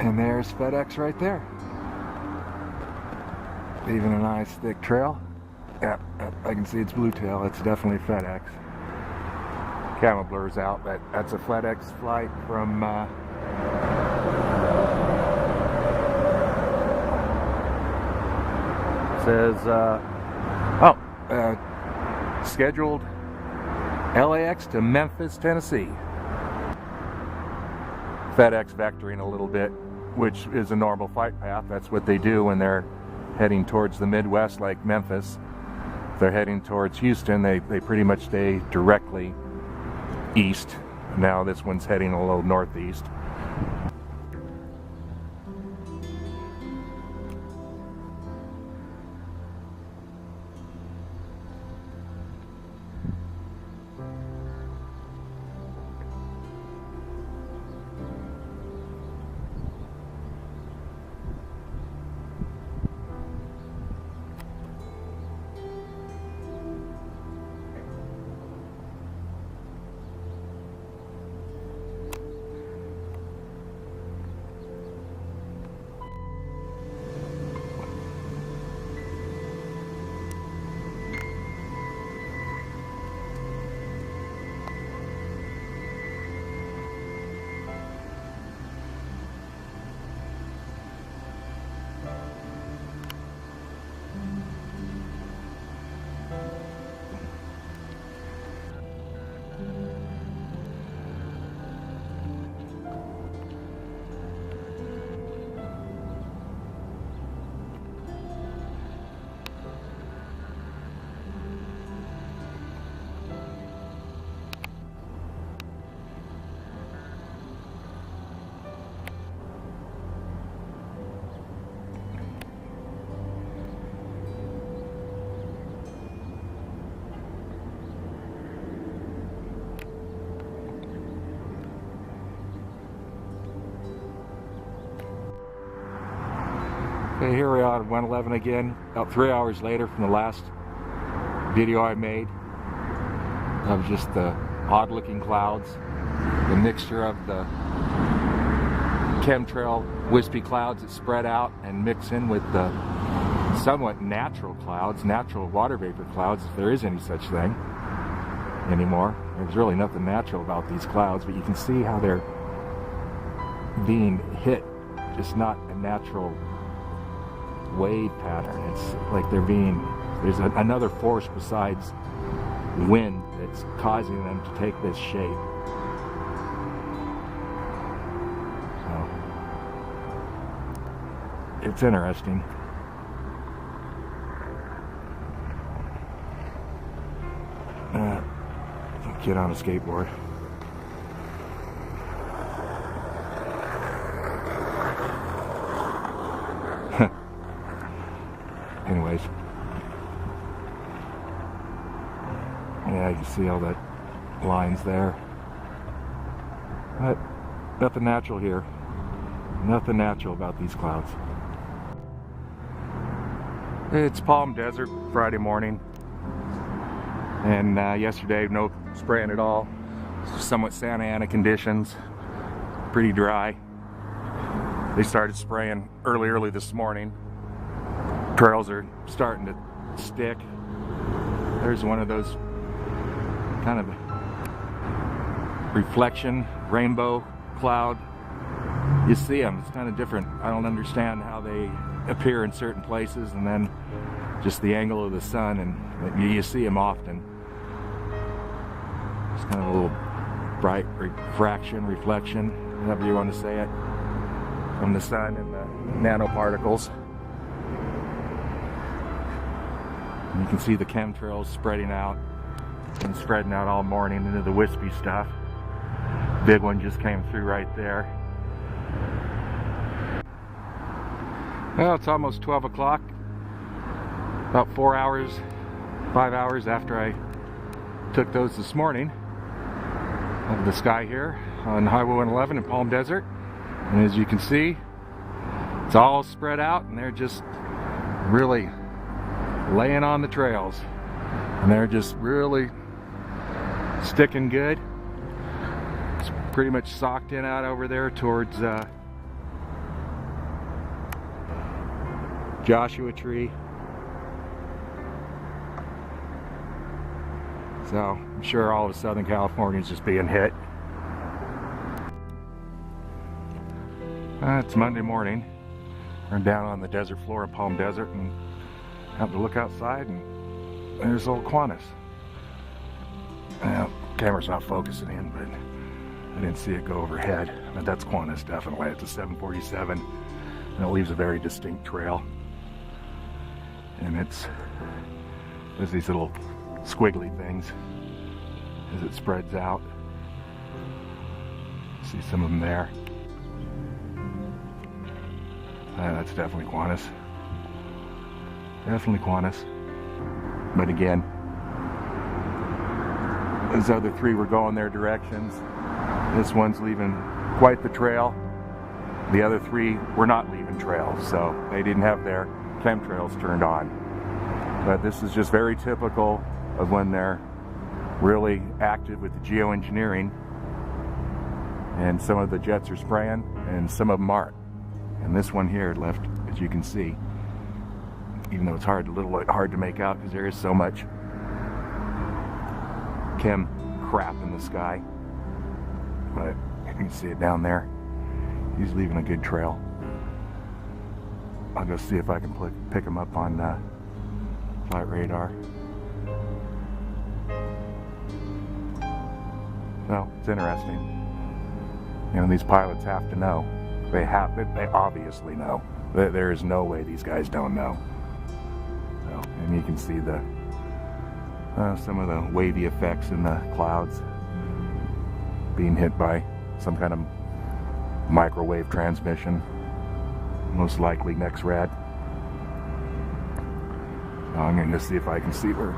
And there's FedEx right there. Even a nice thick trail. Yeah, I can see it's blue tail. It's definitely FedEx. Camera blurs out, but that's a FedEx flight from says scheduled LAX to Memphis, Tennessee. FedEx vectoring a little bit, which is a normal flight path. That's what they do when they're heading towards the Midwest, like Memphis. If they're heading towards Houston, they pretty much stay directly east. Now this one's heading a little northeast. Okay, here we are at 111 again, about 3 hours later from the last video I made of just the odd looking clouds, the mixture of the chemtrail wispy clouds that spread out and mix in with the somewhat natural clouds, natural water vapor clouds, if there is any such thing anymore. There's really nothing natural about these clouds, but you can see how they're being hit, just not a natural wave pattern. It's like there's another force besides wind that's causing them to take this shape. So it's interesting. Get on a skateboard. Anyways, yeah, you can see all that lines there. But nothing natural here. Nothing natural about these clouds. It's Palm Desert, Friday morning. And yesterday, no spraying at all. Somewhat Santa Ana conditions. Pretty dry. They started spraying early this morning. Trails are starting to stick. There's one of those kind of reflection rainbow cloud. You see them, it's kind of different. I don't understand how they appear in certain places, and then just the angle of the sun, and you see them often. It's kind of a little bright reflection, however you want to say it, from the sun and the nanoparticles. And you can see the chemtrails spreading out and spreading out all morning into the wispy stuff. Big one just came through right there. Well, it's almost 12 o'clock. About 5 hours after I took those this morning of the sky here on Highway 111 in Palm Desert. And as you can see, it's all spread out, and they're just really laying on the trails, and they're just really sticking good. It's pretty much socked in out over there towards Joshua tree. So I'm sure all of Southern California is just being hit. It's Monday morning. We're down on the desert floor of Palm Desert and have to look outside, and there's old Kiwanis. Well, camera's not focusing in, but I didn't see it go overhead. But that's Kiwanis, definitely. It's a 747, and it leaves a very distinct trail. And there's these little squiggly things as it spreads out. See some of them there. That's definitely Kiwanis. Definitely Kiwanis. But again, those other three were going their directions. This one's leaving quite the trail. The other three were not leaving trails, so they didn't have their chemtrails turned on. But this is just very typical of when they're really active with the geoengineering, and some of the jets are spraying and some of them aren't. And this one here left, as you can see, even though it's a little hard to make out because there is so much chem crap in the sky, but you can see it down there. He's leaving a good trail. I'll go see if I can pick him up on flight radar. Well, it's interesting. You know, these pilots have to know. They obviously know. There is no way these guys don't know. So, and you can see the some of the wavy effects in the clouds being hit by some kind of microwave transmission, most likely next rad. So I'm going to see if I can see where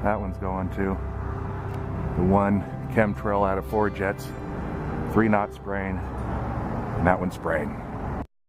that one's going to. The one chemtrail out of 4 jets, 3 not spraying, and that one's spraying.